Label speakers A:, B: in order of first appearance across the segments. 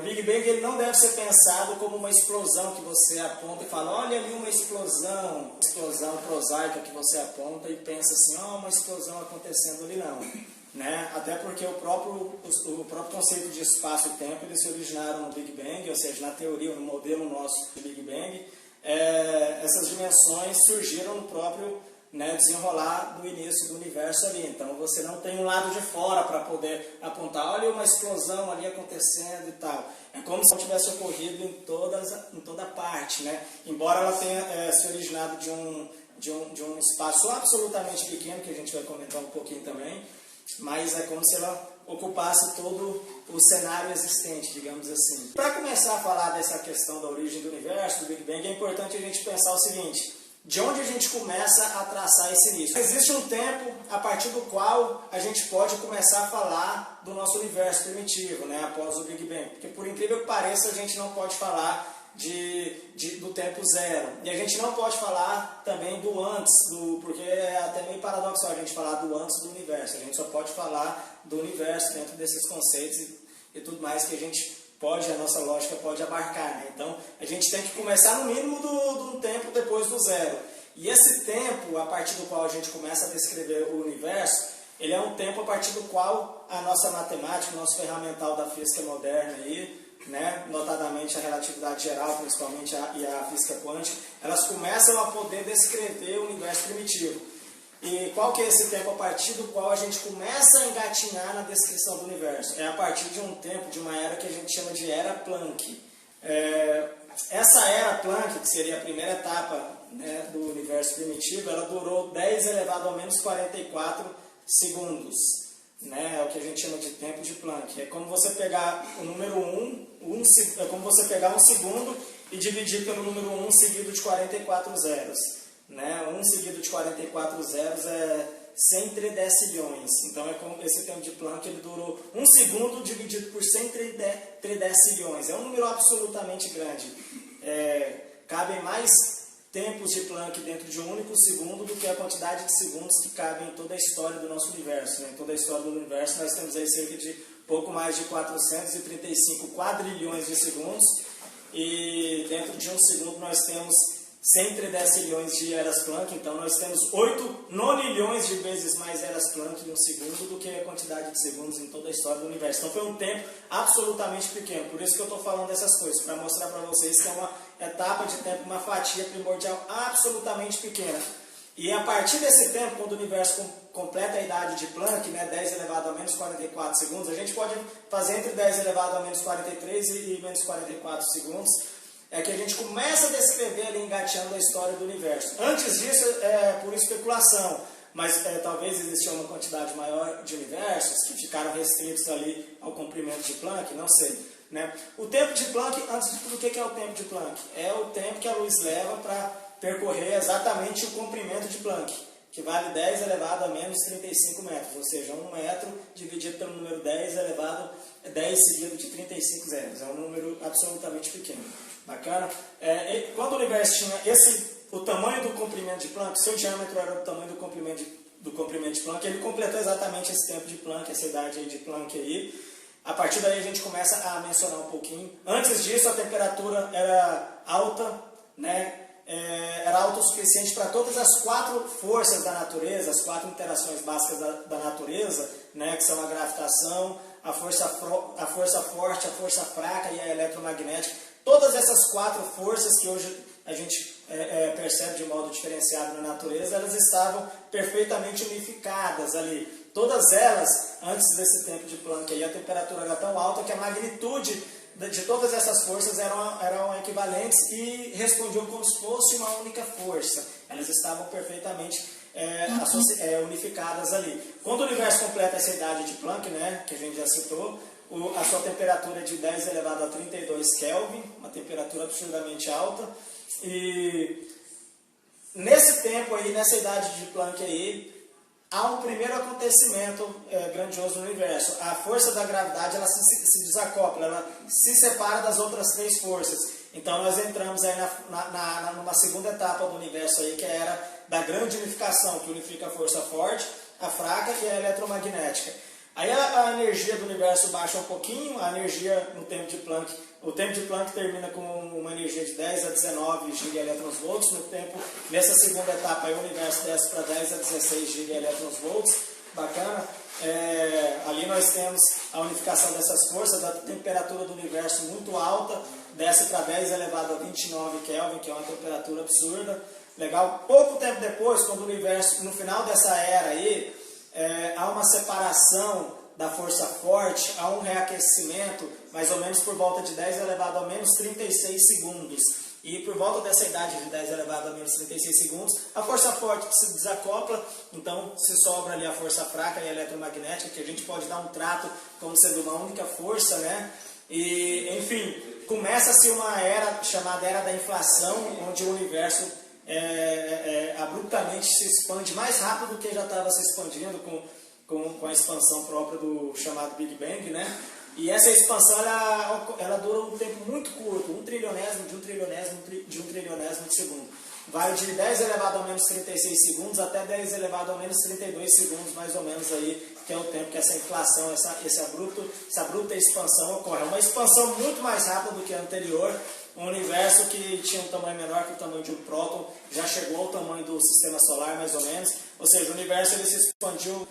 A: O Big Bang ele não deve ser pensado como uma explosão que você aponta e fala, olha ali uma explosão prosaica que você aponta e pensa assim, uma explosão acontecendo ali, não. Né? Até porque o próprio conceito de espaço e tempo eles se originaram no Big Bang, ou seja, na teoria, no modelo nosso de Big Bang, essas dimensões surgiram no próprio desenrolar do início do universo ali. Então você não tem um lado de fora para poder apontar, olha uma explosão ali acontecendo e tal. É como se não tivesse ocorrido em toda parte, né? Embora ela tenha se originado de um espaço absolutamente pequeno, que a gente vai comentar um pouquinho também, mas é como se ela ocupasse todo o cenário existente, digamos assim. Para começar a falar dessa questão da origem do universo, do Big Bang, é importante a gente pensar o seguinte, de onde a gente começa a traçar esse início? Existe um tempo a partir do qual a gente pode começar a falar do nosso universo primitivo, né, após o Big Bang. Porque por incrível que pareça, a gente não pode falar do tempo zero. E a gente não pode falar também do antes, porque é até meio paradoxal a gente falar do antes do universo. A gente só pode falar do universo dentro desses conceitos e tudo mais que a nossa lógica pode abarcar. Né? Então, a gente tem que começar no mínimo do tempo depois do zero. E esse tempo, a partir do qual a gente começa a descrever o universo, ele é um tempo a partir do qual a nossa matemática, o nosso ferramental da física moderna aí, né, notadamente a relatividade geral, principalmente e a física quântica, elas começam a poder descrever o universo primitivo. E qual que é esse tempo a partir do qual a gente começa a engatinhar na descrição do universo? É a partir de um tempo, de uma era que a gente chama de Era Planck. Essa Era Planck, que seria a primeira etapa, né, do universo primitivo, ela durou 10 elevado a menos 44 segundos. Né, é o que a gente chama de tempo de Planck. É como você pegar o número 1, é como você pegar um segundo e dividir pelo número 1 seguido de 44 zeros. Né? 1 seguido de 44 zeros é 100 tridecilhões. Então esse tempo de Planck ele durou 1 segundo dividido por 100 tridecilhões. É um número absolutamente grande. Cabem mais tempos de Planck dentro de um único segundo do que a quantidade de segundos que cabem em toda a história do nosso universo. Né? Em toda a história do universo nós temos aí cerca de pouco mais de 435 quadrilhões de segundos e dentro de um segundo nós temos 100 tridecilhões de eras Planck, então nós temos 8 nonilhões de vezes mais eras Planck em um segundo do que a quantidade de segundos em toda a história do universo. Então foi um tempo absolutamente pequeno, por isso que eu estou falando dessas coisas, para mostrar para vocês que é uma etapa de tempo, uma fatia primordial absolutamente pequena. E a partir desse tempo, quando o universo completa a idade de Planck, né, 10 elevado a menos 44 segundos, a gente pode fazer entre 10 elevado a menos 43 e menos 44 segundos, é que a gente começa a descrever ali, engateando a história do universo. Antes disso, é por especulação, mas talvez existia uma quantidade maior de universos que ficaram restritos ali ao comprimento de Planck, não sei. Né? O tempo de Planck, antes de tudo, o que é o tempo de Planck? É o tempo que a luz leva para percorrer exatamente o comprimento de Planck, que vale 10 elevado a menos 35 metros, ou seja, 1 metro dividido pelo número 10 elevado a 10 seguido de 35 zeros. É um número absolutamente pequeno. Bacana? Quando o universo tinha o tamanho do comprimento de Planck, seu diâmetro era o tamanho do comprimento de Planck, ele completou exatamente esse tempo de Planck, essa idade aí de Planck aí. A partir daí a gente começa a mencionar um pouquinho. Antes disso a temperatura era alta, né? Era alta o suficiente para todas as 4 forças da natureza, as 4 interações básicas da natureza, né? Que são a gravitação, a força forte, a força fraca e a eletromagnética. Todas essas 4 forças que hoje a gente percebe de modo diferenciado na natureza, elas estavam perfeitamente unificadas ali. Todas elas, antes desse tempo de Planck, aí, a temperatura era tão alta que a magnitude de todas essas forças eram equivalentes e respondiam como se fosse uma única força. Elas estavam perfeitamente unificadas ali. Quando o universo completa essa idade de Planck, né, que a gente já citou, a sua temperatura é de 10 elevado a 32 Kelvin, uma temperatura absurdamente alta. E nesse tempo aí, nessa idade de Planck aí, há um primeiro acontecimento grandioso no universo. A força da gravidade ela se desacopla, ela se separa das outras 3 forças. Então nós entramos aí numa segunda etapa do universo aí, que era da grande unificação, que unifica a força forte, a fraca e a eletromagnética. Aí a energia do universo baixa um pouquinho, a energia no tempo de Planck, o tempo de Planck termina com uma energia de 10 a 19 gigaelectronvolts, nessa segunda etapa aí o universo desce para 10 a 16 gigaelectronvolts, bacana. Ali nós temos a unificação dessas forças, a temperatura do universo muito alta, desce para 10 elevado a 29 Kelvin, que é uma temperatura absurda. Legal. Pouco tempo depois, quando o universo, no final dessa era aí, há uma separação da força forte, há um reaquecimento, mais ou menos por volta de 10 elevado a menos 36 segundos. E por volta dessa idade de 10 elevado a menos 36 segundos, a força forte se desacopla, então se sobra ali a força fraca e a eletromagnética, que a gente pode dar um trato como sendo uma única força, né? E, enfim, começa-se uma era chamada Era da Inflação, onde o universo abruptamente se expande mais rápido do que já estava se expandindo com a expansão própria do chamado Big Bang, né? E essa expansão ela dura um tempo muito curto, 1 trilionésimo de 1 trilionésimo de 1 trilionésimo de segundo. Vai de 10 elevado a menos 36 segundos até 10 elevado a menos 32 segundos, mais ou menos aí, que é o tempo que essa inflação, essa abrupta expansão ocorre. É uma expansão muito mais rápida do que a anterior. Um universo que tinha um tamanho menor que o tamanho de um próton já chegou ao tamanho do sistema solar, mais ou menos. Ou seja, o universo ele se expandiu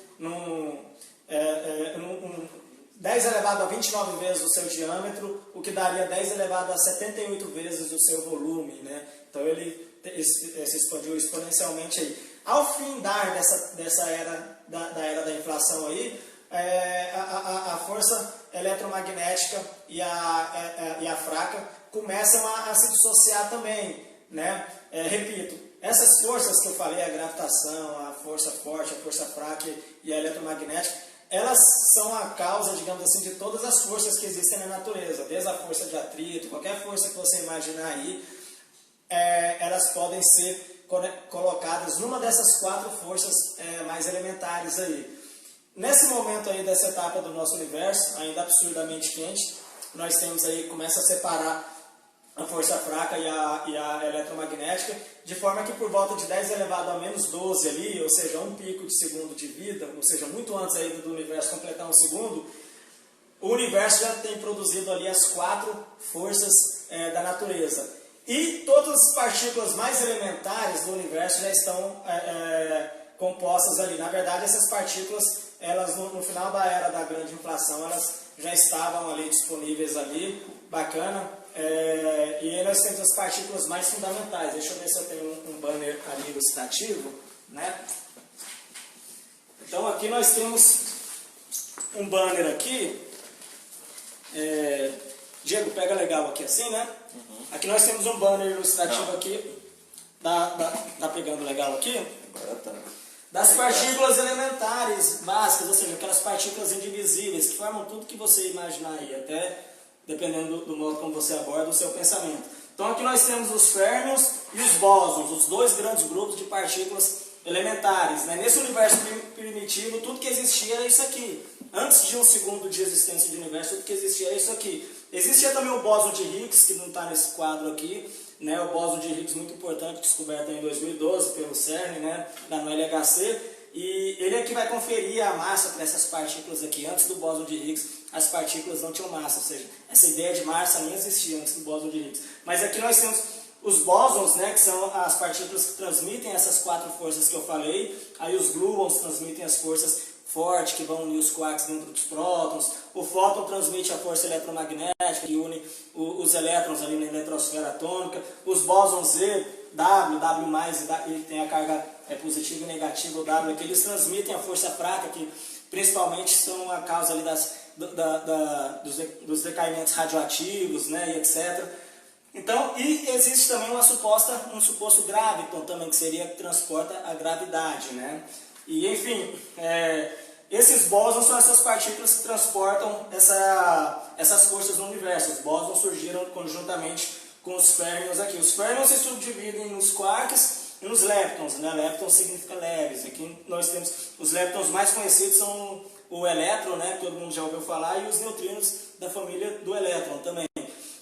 A: 10 elevado a 29 vezes o seu diâmetro, o que daria 10 elevado a 78 vezes o seu volume, né? Então ele se expandiu exponencialmente aí. Ao findar dessa era da era da inflação aí, a força eletromagnética e a fraca começam a se dissociar também, né? Repito, essas forças que eu falei, a gravitação, a força forte, a força fraca e a eletromagnética, elas são a causa, digamos assim, de todas as forças que existem na natureza, desde a força de atrito, qualquer força que você imaginar aí, elas podem ser colocadas numa dessas 4 forças mais elementares aí. Nesse momento aí dessa etapa do nosso universo, ainda absurdamente quente, nós temos aí, começa a separar a força fraca e a eletromagnética, de forma que por volta de 10 elevado a menos 12 ali, ou seja, 1 pico de segundo de vida, ou seja, muito antes aí do universo completar 1 segundo, o universo já tem produzido ali as 4 forças da natureza. E todas as partículas mais elementares do universo já estão compostas ali. Na verdade, essas partículas, elas no final da era da grande inflação, elas já estavam ali disponíveis ali, bacana. E aí nós temos as partículas mais fundamentais. Deixa eu ver se eu tenho um banner ali ilustrativo, né? Então aqui nós temos um banner aqui. Diego, pega legal aqui assim, né? Uhum. Aqui nós temos um banner ilustrativo aqui. Tá pegando legal aqui?
B: Agora tá.
A: Das partículas elementares básicas, ou seja, aquelas partículas indivisíveis que formam tudo que você imaginar aí, até dependendo do modo como você aborda o seu pensamento. Então aqui nós temos os férmions e os bósons, os 2 grandes grupos de partículas elementares, né? Nesse universo primitivo, tudo que existia era isso aqui. Antes de 1 segundo de existência do universo, tudo que existia era isso aqui. Existia também o bóson de Higgs, que não está nesse quadro aqui, né? O bóson de Higgs muito importante, descoberto em 2012 pelo CERN, né? Lá no LHC. E ele é que vai conferir a massa para essas partículas aqui. Antes do bóson de Higgs, as partículas não tinham massa, ou seja, essa ideia de massa nem existia antes do bóson de Higgs. Mas aqui nós temos os bósons, né, que são as partículas que transmitem essas 4 forças que eu falei. Aí os gluons transmitem as forças fortes, que vão unir os quarks dentro dos prótons. O fóton transmite a força eletromagnética, que une os elétrons ali na eletrosfera atômica. Os bósons Z, W+, e tem a carga positiva e negativa, o W, que eles transmitem a força fraca, que principalmente são a causa ali dos decaimentos radioativos, né, e etc. Então, e existe também um suposto graviton também, que seria que transporta a gravidade, né? E enfim, esses bósons são essas partículas que transportam essas forças no universo. Os bósons surgiram conjuntamente com os férmions aqui. Os férmions se subdividem nos quarks e nos leptons, né? Lepton significa leves. Aqui nós temos os leptons mais conhecidos, são o elétron, né, que todo mundo já ouviu falar, e os neutrinos da família do elétron também.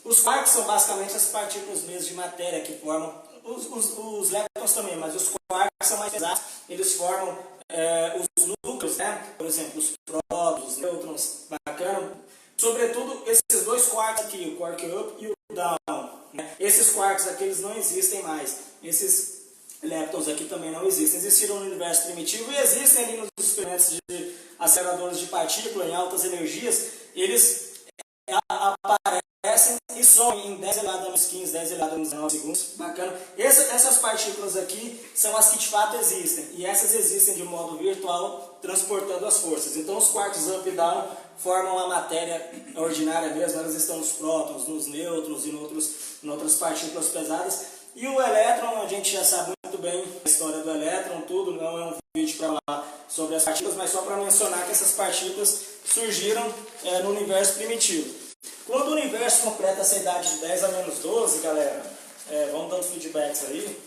A: Os quarks são basicamente as partículas mesmo de matéria que formam, os leptons também, mas os quarks são mais pesados, eles formam os núcleos, né, por exemplo, os prótons, os o quark up e o down, né? Esses quarks aqui eles não existem mais. Esses leptons aqui também não existem. Existiram no universo primitivo e existem ali nos experimentos de aceleradores de partícula em altas energias. Eles aparecem e somem em 10 elevado a menos 15, 10 elevado a menos 19 segundos. Bacana. Essas partículas aqui são as que de fato existem. E essas existem de modo virtual, transportando as forças. Então os quarks up e down formam a matéria ordinária mesmo. Elas estão nos prótons, nos nêutrons e em outras partículas pesadas. E o elétron, a gente já sabe muito bem a história do elétron, tudo. Não é um vídeo para falar sobre as partículas, mas só para mencionar que essas partículas surgiram no universo primitivo. Quando o universo completa essa idade de 10 a menos 12, galera, vamos dando feedbacks aí,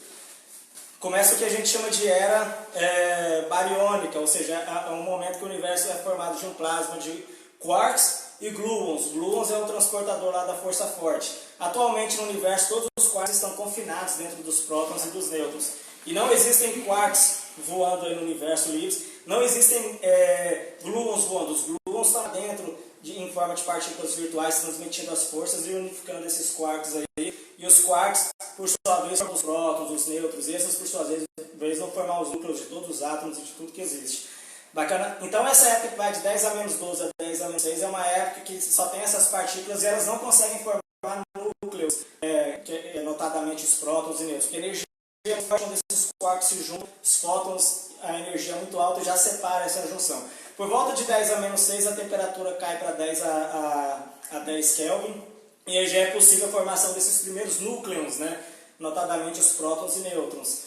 A: começa o que a gente chama de era bariônica, ou seja, é um momento que o universo é formado de um plasma de quarks e gluons. Gluons é o transportador lá da força forte. Atualmente no universo todos os quarks estão confinados dentro dos prótons e dos nêutrons. E não existem quarks voando aí no universo livres, não existem gluons voando. Os gluons estão dentro em forma de partículas virtuais, transmitindo as forças e unificando esses quarks aí. E os quarks, por sua vez, formam os prótons, os nêutrons, e esses, por sua vez, vão formar os núcleos de todos os átomos e de tudo que existe. Bacana? Então, essa época que vai de 10 a menos 12 a 10 a menos 6 é uma época que só tem essas partículas e elas não conseguem formar núcleos, notadamente os prótons e nêutrons. Porque a energia, quando esses quarks se juntam, os fótons, a energia é muito alta e já separa essa junção. Por volta de 10 a menos 6, a temperatura cai para 10 a 10 Kelvin, e aí já é possível a formação desses primeiros núcleos, né? Notadamente os prótons e nêutrons.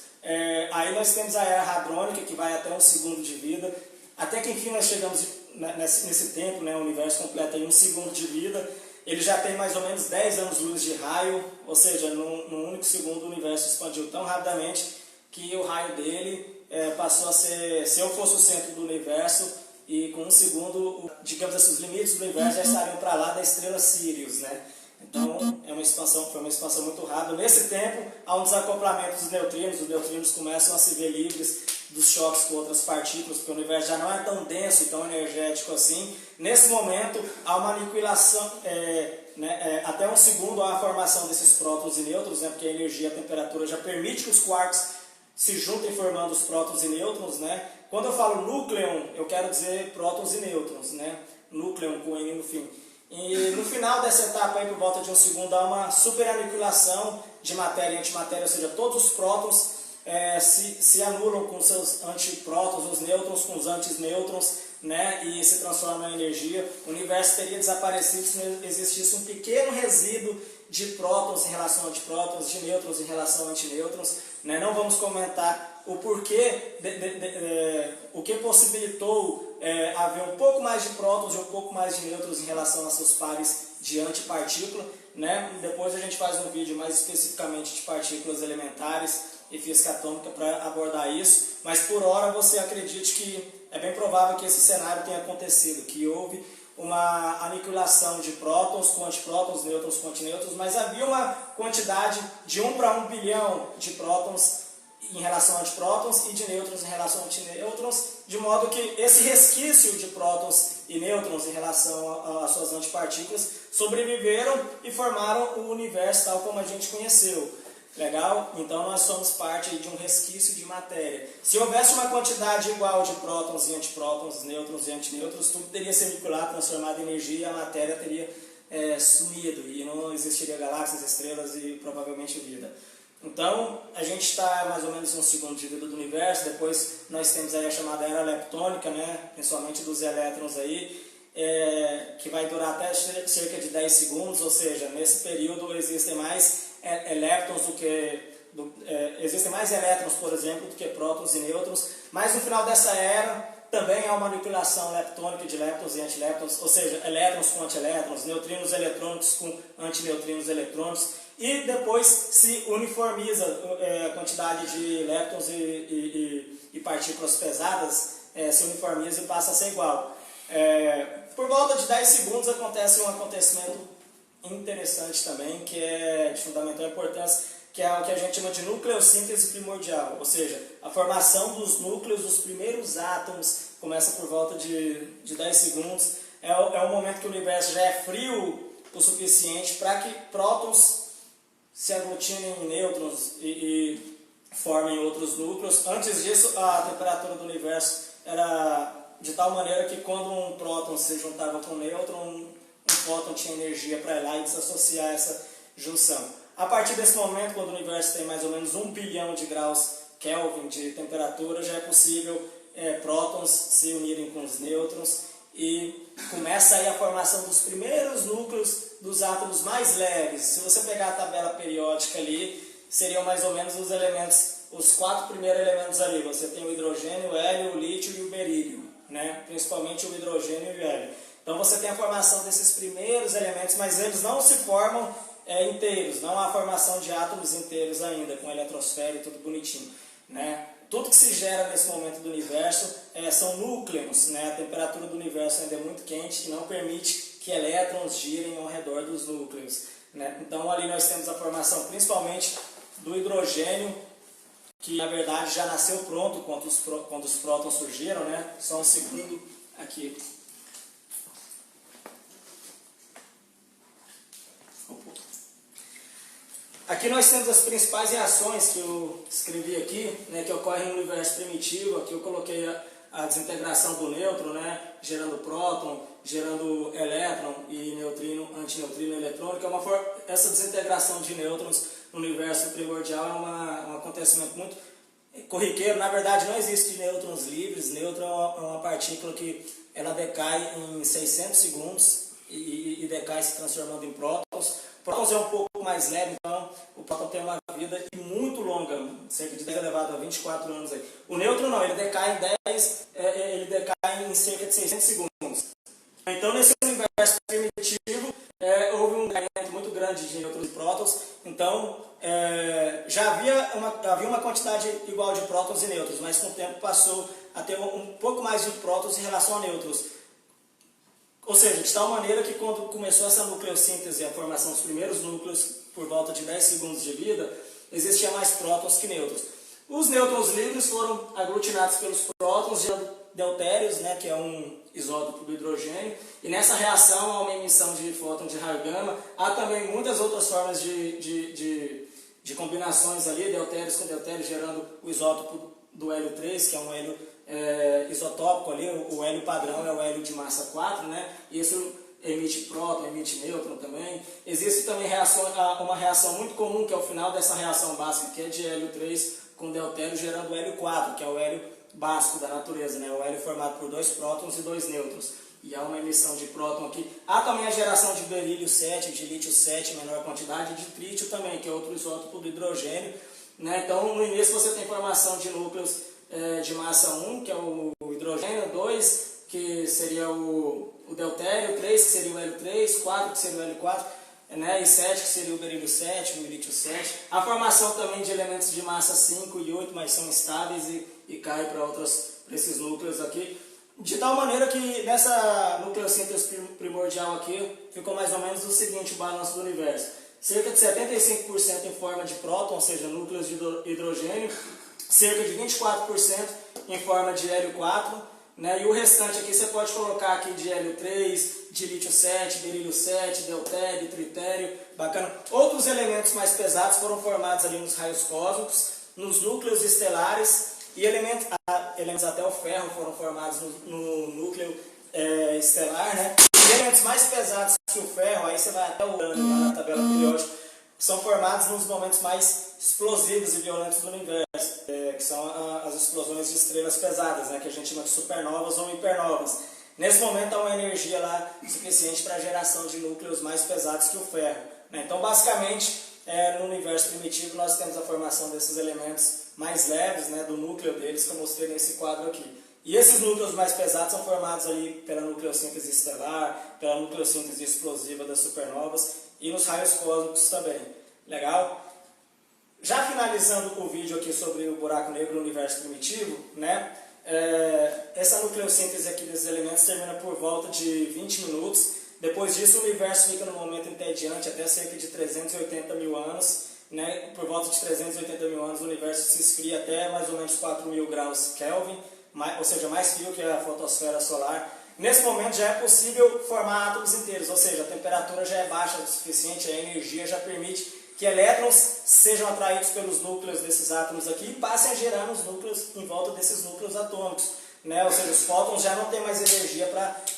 A: Aí nós temos a era hadrônica, que vai até 1 segundo de vida, até que enfim nós chegamos nesse tempo, né? O universo completa aí 1 segundo de vida. Ele já tem mais ou menos 10 anos-luz de raio, ou seja, num único segundo o universo expandiu tão rapidamente que o raio dele passou a ser, se eu fosse o centro do universo, e com 1 segundo, digamos assim, os limites do universo já estariam para lá da estrela Sirius, né? Então, foi uma expansão muito rápida. Nesse tempo, há um desacoplamento dos neutrinos, os neutrinos começam a se ver livres dos choques com outras partículas, porque o universo já não é tão denso e tão energético assim. Nesse momento, há uma aniquilação, até 1 segundo há a formação desses prótons e nêutrons, né? Porque a energia e a temperatura já permite que os quarks se juntem formando os prótons e nêutrons, né? Quando eu falo núcleon, eu quero dizer prótons e nêutrons, né? Núcleon com N no fim. E no final dessa etapa, aí, por volta de 1 segundo, há uma superaniquilação de matéria e antimatéria, ou seja, todos os prótons se anulam com seus antiprótons, os nêutrons com os antinêutrons, né? E se transformam em energia. O universo teria desaparecido se não existisse um pequeno resíduo de prótons em relação a antiprótons, de nêutrons em relação a antinêutrons, né? Não vamos comentar o porquê, o que possibilitou haver um pouco mais de prótons e um pouco mais de nêutrons em relação a seus pares de antipartícula, né? Depois a gente faz um vídeo mais especificamente de partículas elementares e física atômica para abordar isso, mas por hora você acredite que é bem provável que esse cenário tenha acontecido, que houve uma aniquilação de prótons com antiprótons, nêutrons com antinêutrons, mas havia uma quantidade de 1 para 1 bilhão de prótons em relação a antiprótons e de nêutrons em relação a antinêutrons, de modo que esse resquício de prótons e nêutrons em relação às suas antipartículas sobreviveram e formaram o universo tal como a gente conheceu. Legal? Então nós somos parte de um resquício de matéria. Se houvesse uma quantidade igual de prótons e antiprótons, nêutrons e antinêutrons, tudo teria se aniquilado, transformado em energia e a matéria teria sumido e não existiria galáxias, estrelas e provavelmente vida. Então, a gente está mais ou menos em 1 segundo de vida do universo, depois nós temos aí a chamada era leptônica, né? Principalmente dos elétrons aí, que vai durar até cerca de 10 segundos, ou seja, nesse período existem mais elétrons existem mais elétrons, por exemplo, do que prótons e nêutrons, mas no final dessa era também há uma aniquilação leptônica de leptons e antiléptons, ou seja, elétrons com antielétrons, neutrinos eletrônicos com antineutrinos eletrônicos, e depois se uniformiza a quantidade de leptons e partículas pesadas, se uniformiza e passa a ser igual. Por volta de 10 segundos acontece um acontecimento interessante também, que é de fundamental importância, que é o que a gente chama de nucleossíntese primordial, ou seja, a formação dos núcleos dos primeiros átomos começa por volta de 10 segundos. É o momento que o universo já é frio o suficiente para que prótons se aglutinem em nêutrons e formem outros núcleos. Antes disso, a temperatura do universo era de tal maneira que quando um próton se juntava com um nêutron, um próton tinha energia para ir lá e desassociar essa junção. A partir desse momento, quando o universo tem mais ou menos 1 bilhão de graus Kelvin de temperatura, já é possível prótons se unirem com os nêutrons e começa aí a formação dos primeiros núcleos dos átomos mais leves. Se você pegar a tabela periódica ali, seriam mais ou menos os elementos, os 4 primeiros elementos ali. Você tem o hidrogênio, o hélio, o lítio e o berílio, né? Principalmente o hidrogênio e o hélio. Então você tem a formação desses primeiros elementos, mas eles não se formam inteiros, não há formação de átomos inteiros ainda, com eletrosfera e tudo bonitinho, né? Tudo que se gera nesse momento do universo são núcleos, né? A temperatura do universo ainda é muito quente e não permite que elétrons girem ao redor dos núcleos, né? Então ali nós temos a formação principalmente do hidrogênio, que na verdade já nasceu pronto quando os prótons surgiram, né? Só um segundo aqui. Aqui nós temos as principais reações que eu escrevi aqui, né, que ocorrem no universo primitivo. Aqui eu coloquei a desintegração do nêutron, né, gerando próton, gerando elétron e neutrino, antineutrino eletrônico. Essa desintegração de nêutrons no universo primordial é um acontecimento muito corriqueiro. Na verdade não existe nêutrons livres. Nêutron é uma partícula que ela decai em 600 segundos e decai se transformando em prótons. Prótons é um pouco mais leve, então o próton tem uma vida muito longa, cerca de 10 elevado a 24 anos aí. O nêutron não, ele decai em cerca de 600 segundos. Então nesse universo primitivo houve um decaimento muito grande de nêutrons e prótons, então já havia uma quantidade igual de prótons e nêutrons, mas com o tempo passou a ter um pouco mais de prótons em relação a nêutrons. Ou seja, de tal maneira que quando começou essa nucleossíntese, a formação dos primeiros núcleos, por volta de 10 segundos de vida, existia mais prótons que nêutrons. Os nêutrons livres foram aglutinados pelos prótons, gerando deutérios, né, que é um isótopo do hidrogênio, e nessa reação há uma emissão de fóton de raio gama. Há também muitas outras formas de combinações ali, deutérios com deutérios, gerando o isótopo do hélio 3, que é um hélio isotópico ali. O hélio padrão é o hélio de massa 4, né? Isso emite próton, emite nêutron também. Existe também uma reação muito comum, que é o final dessa reação básica, que é de hélio 3 com deutério, gerando o hélio 4, que é o hélio básico da natureza, né? O hélio formado por 2 prótons e 2 nêutrons. E há uma emissão de próton aqui. Há também a geração de berílio 7, de lítio 7, em menor quantidade, e de trítio também, que é outro isótopo do hidrogênio, né? Então, no início você tem formação de núcleos de massa 1, que é o hidrogênio, 2, que seria o deutério, 3, que seria o hélio 3, 4, que seria o hélio 4, né? E 7, que seria o berílio 7, o lítio 7. A formação também de elementos de massa 5 e 8, mas são estáveis e caem para esses núcleos aqui. De tal maneira que nessa nucleossíntese primordial aqui, ficou mais ou menos o seguinte, o balanço do universo. Cerca de 75% em forma de próton, ou seja, núcleos de hidrogênio, cerca de 24% em forma de hélio 4, né? E o restante aqui você pode colocar aqui de hélio 3, de lítio 7, berílio 7, deutério, tritério, bacana. Outros elementos mais pesados foram formados ali nos raios cósmicos, nos núcleos estelares, e elementos até o ferro foram formados no núcleo estelar, né? E elementos mais pesados que o ferro, aí você vai até o urânio na tabela periódica, são formados nos momentos mais explosivos e violentos do universo, que são as explosões de estrelas pesadas, né, que a gente chama de supernovas ou hipernovas. Nesse momento há uma energia lá suficiente para a geração de núcleos mais pesados que o ferro, né? Então, basicamente, no universo primitivo nós temos a formação desses elementos mais leves, né, do núcleo deles, que eu mostrei nesse quadro aqui. E esses núcleos mais pesados são formados ali pela nucleossíntese estelar, pela nucleossíntese explosiva das supernovas e nos raios cósmicos também. Legal? Já finalizando o vídeo aqui sobre o buraco negro no universo primitivo, né? Essa nucleossíntese aqui desses elementos termina por volta de 20 minutos. Depois disso, o universo fica no momento entediante até cerca de 380 mil anos. Né? Por volta de 380 mil anos, o universo se esfria até mais ou menos 4.000 graus Kelvin, ou seja, mais frio que a fotosfera solar. Nesse momento já é possível formar átomos inteiros, ou seja, a temperatura já é baixa o suficiente, a energia já permite que elétrons sejam atraídos pelos núcleos desses átomos aqui e passem a gerar nos núcleos, em volta desses núcleos atômicos, né? Ou seja, os fótons já não têm mais energia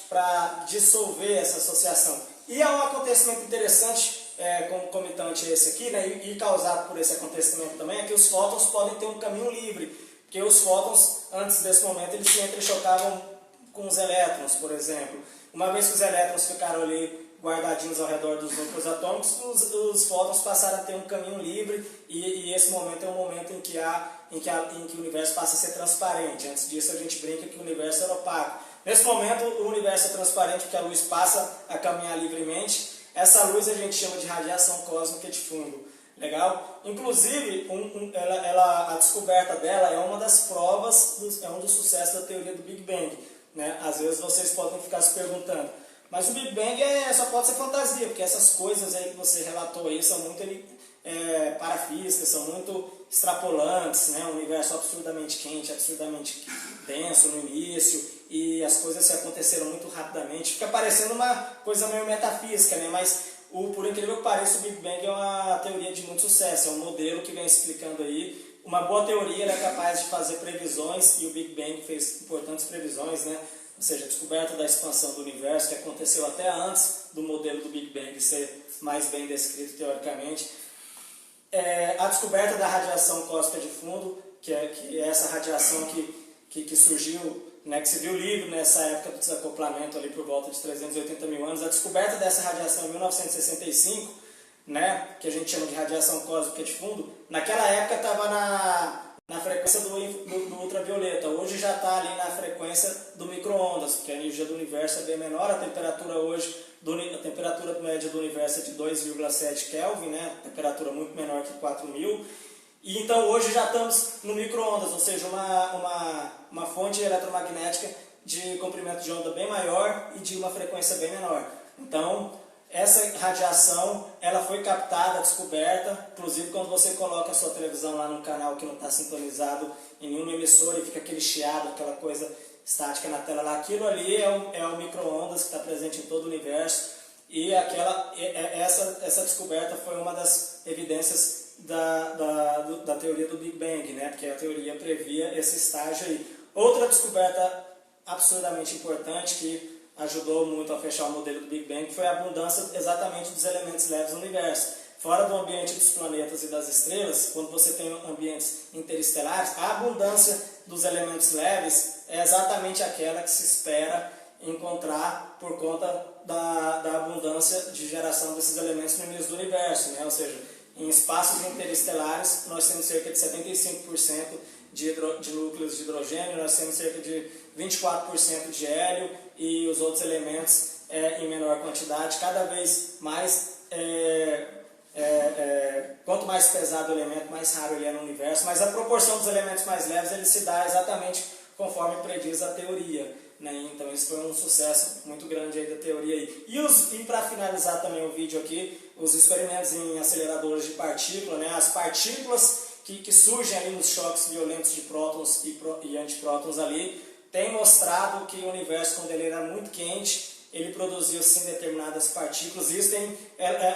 A: para dissolver essa associação. E há um acontecimento interessante, concomitante a esse aqui, né? E causado por esse acontecimento também, é que os fótons podem ter um caminho livre, porque os fótons, antes desse momento, eles se entrechocavam com os elétrons, por exemplo. Uma vez que os elétrons ficaram ali guardadinhos ao redor dos núcleos atômicos, os fótons passaram a ter um caminho livre e esse momento é um momento em que o universo passa a ser transparente. Antes disso a gente brinca que o universo era opaco. Nesse momento o universo é transparente porque a luz passa a caminhar livremente. Essa luz a gente chama de radiação cósmica de fundo. Legal? Inclusive, a descoberta dela é uma das provas, é um dos sucessos da teoria do Big Bang. Né? Às vezes vocês podem ficar se perguntando, mas o Big Bang só pode ser fantasia, porque essas coisas aí que você relatou aí são muito parafísicas, são muito extrapolantes, né? Um universo absurdamente quente, absurdamente denso no início, e as coisas aconteceram muito rapidamente. Fica parecendo uma coisa meio metafísica, né? Mas por incrível que pareça, o Big Bang é uma teoria de muito sucesso, é um modelo que vem explicando aí. Uma boa teoria é capaz de fazer previsões, e o Big Bang fez importantes previsões, né? Ou seja, a descoberta da expansão do universo, que aconteceu até antes do modelo do Big Bang ser mais bem descrito teoricamente. A descoberta da radiação cósmica de fundo, que é essa radiação que surgiu, né, que se viu livre nessa época do desacoplamento, ali por volta de 380 mil anos. A descoberta dessa radiação em 1965, né, que a gente chama de radiação cósmica de fundo, naquela época estava na frequência do ultravioleta. Hoje já está ali na frequência do micro-ondas, porque a energia do universo é bem menor. A temperatura hoje, a temperatura média do universo é de 2,7 Kelvin, né? Temperatura muito menor que 4.000. E então hoje já estamos no micro-ondas, ou seja, uma fonte eletromagnética de comprimento de onda bem maior e de uma frequência bem menor. Então, essa radiação, ela foi captada, descoberta, inclusive quando você coloca a sua televisão lá num canal que não está sintonizado em nenhuma emissora e fica aquele chiado, aquela coisa estática na tela lá, aquilo ali é o micro-ondas que está presente em todo o universo, e essa descoberta foi uma das evidências da teoria do Big Bang, né? Porque a teoria previa esse estágio aí. Outra descoberta absurdamente importante que ajudou muito a fechar o modelo do Big Bang foi a abundância exatamente dos elementos leves no universo. Fora do ambiente dos planetas e das estrelas, quando você tem ambientes interestelares, a abundância dos elementos leves é exatamente aquela que se espera encontrar por conta da abundância de geração desses elementos no início do universo, né? Ou seja, em espaços interestelares nós temos cerca de 75% de núcleos de hidrogênio, nós temos cerca de 24% de hélio e os outros elementos em menor quantidade. Cada vez mais, quanto mais pesado o elemento, mais raro ele é no universo, mas a proporção dos elementos mais leves ele se dá exatamente conforme prediz a teoria. Né? Então isso foi um sucesso muito grande aí da teoria. Aí. E para finalizar também o vídeo aqui, os experimentos em aceleradores de partículas, né? As partículas que surgem ali nos choques violentos de prótons e antiprótons ali, tem mostrado que o universo, quando ele era muito quente, ele produziu sim determinadas partículas, e isso tem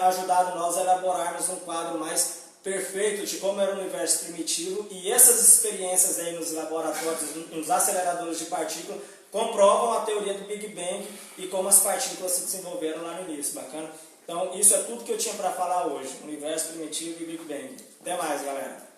A: ajudado nós a elaborarmos um quadro mais perfeito de como era o universo primitivo, e essas experiências aí nos laboratórios, nos aceleradores de partículas, comprovam a teoria do Big Bang e como as partículas se desenvolveram lá no início. Bacana? Então, isso é tudo que eu tinha para falar hoje. Universo primitivo e Big Bang. Até mais, galera!